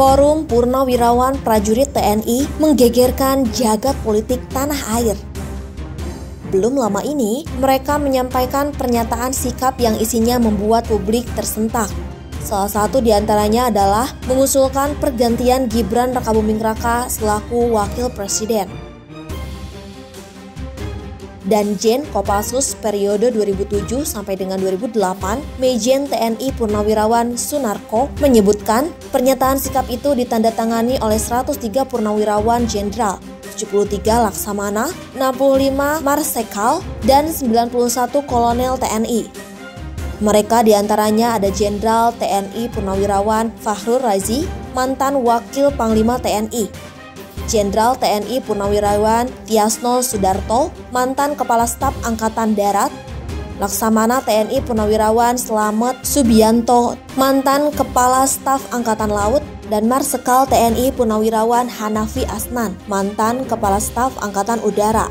Forum Purnawirawan Prajurit TNI menggegerkan jagat politik tanah air. Belum lama ini, mereka menyampaikan pernyataan sikap yang isinya membuat publik tersentak. Salah satu di antaranya adalah mengusulkan pergantian Gibran Rakabuming Raka selaku Wakil Presiden. Dan Jen Kopassus periode 2007 sampai dengan 2008, Mejen TNI Purnawirawan Sunarko menyebutkan pernyataan sikap itu ditandatangani oleh 103 Purnawirawan Jenderal, 73 Laksamana, 65 Marsekal, dan 91 Kolonel TNI. Mereka diantaranya ada Jenderal TNI Purnawirawan Fakhrul Razi, mantan Wakil Panglima TNI. Jenderal TNI Purnawirawan Tiasno Sudarto, mantan Kepala Staf Angkatan Darat. Laksamana TNI Purnawirawan Slamet Subianto, mantan Kepala Staf Angkatan Laut. Dan Marsekal TNI Purnawirawan Hanafi Asnan, mantan Kepala Staf Angkatan Udara.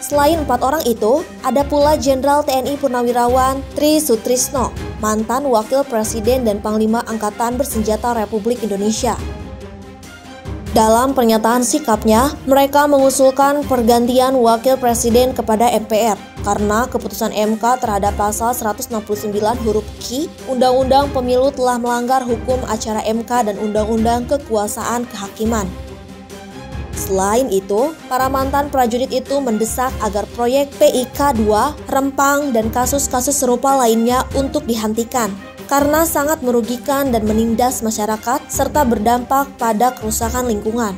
Selain 4 orang itu, ada pula Jenderal TNI Purnawirawan Tri Sutrisno, mantan Wakil Presiden dan Panglima Angkatan Bersenjata Republik Indonesia. Dalam pernyataan sikapnya, mereka mengusulkan pergantian Wakil Presiden kepada MPR karena keputusan MK terhadap pasal 169 huruf Q Undang-Undang Pemilu telah melanggar hukum acara MK dan Undang-Undang Kekuasaan Kehakiman. Selain itu, para mantan prajurit itu mendesak agar proyek PIK 2, Rempang, dan kasus-kasus serupa lainnya untuk dihentikan karena sangat merugikan dan menindas masyarakat serta berdampak pada kerusakan lingkungan.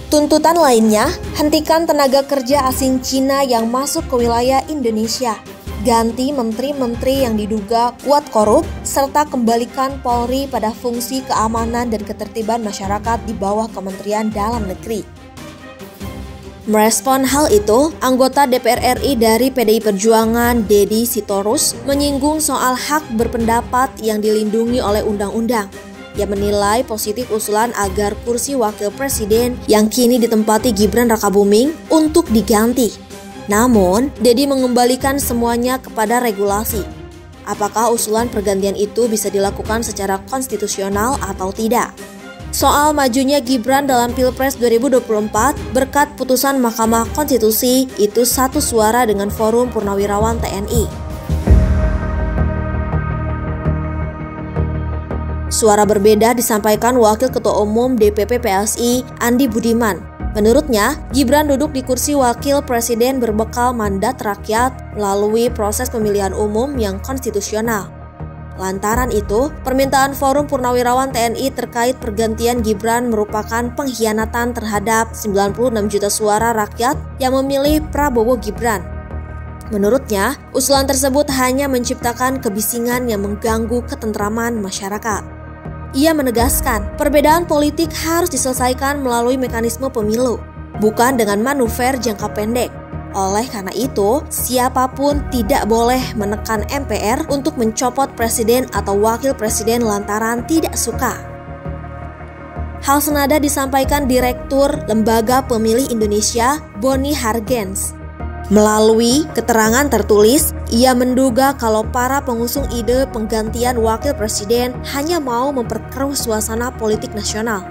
Tuntutan lainnya, hentikan tenaga kerja asing Cina yang masuk ke wilayah Indonesia, ganti menteri-menteri yang diduga kuat korup, serta kembalikan Polri pada fungsi keamanan dan ketertiban masyarakat di bawah Kementerian Dalam Negeri. Merespon hal itu, anggota DPR RI dari PDI Perjuangan Deddy Sitorus menyinggung soal hak berpendapat yang dilindungi oleh undang-undang. Ia menilai positif usulan agar kursi wakil presiden yang kini ditempati Gibran Rakabuming untuk diganti. Namun, Deddy mengembalikan semuanya kepada regulasi. Apakah usulan pergantian itu bisa dilakukan secara konstitusional atau tidak? Soal majunya Gibran dalam Pilpres 2024 berkat putusan Mahkamah Konstitusi itu satu suara dengan Forum Purnawirawan TNI. Suara berbeda disampaikan Wakil Ketua Umum DPP PSI Andi Budiman. Menurutnya, Gibran duduk di kursi Wakil Presiden berbekal mandat rakyat melalui proses pemilihan umum yang konstitusional. Lantaran itu, permintaan Forum Purnawirawan TNI terkait pergantian Gibran merupakan pengkhianatan terhadap 96 juta suara rakyat yang memilih Prabowo Gibran. Menurutnya, usulan tersebut hanya menciptakan kebisingan yang mengganggu ketentraman masyarakat. Ia menegaskan, perbedaan politik harus diselesaikan melalui mekanisme pemilu, bukan dengan manuver jangka pendek. Oleh karena itu, siapapun tidak boleh menekan MPR untuk mencopot presiden atau wakil presiden lantaran tidak suka. Hal senada disampaikan Direktur Lembaga Pemilih Indonesia, Boni Hargens. Melalui keterangan tertulis, ia menduga kalau para pengusung ide penggantian wakil presiden hanya mau memperkeruh suasana politik nasional.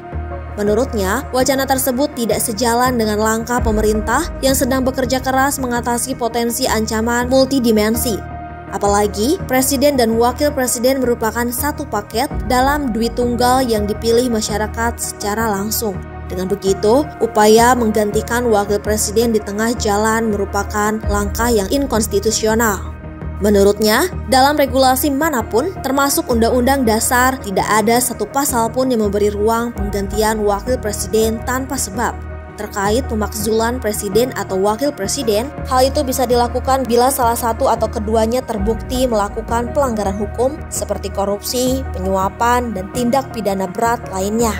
Menurutnya, wacana tersebut tidak sejalan dengan langkah pemerintah yang sedang bekerja keras mengatasi potensi ancaman multidimensi. Apalagi, presiden dan wakil presiden merupakan satu paket dalam duit tunggal yang dipilih masyarakat secara langsung. Dengan begitu, upaya menggantikan wakil presiden di tengah jalan merupakan langkah yang inkonstitusional. Menurutnya, dalam regulasi manapun, termasuk Undang-Undang Dasar, tidak ada satu pasal pun yang memberi ruang penggantian wakil presiden tanpa sebab. Terkait pemakzulan presiden atau wakil presiden, hal itu bisa dilakukan bila salah satu atau keduanya terbukti melakukan pelanggaran hukum seperti korupsi, penyuapan, dan tindak pidana berat lainnya.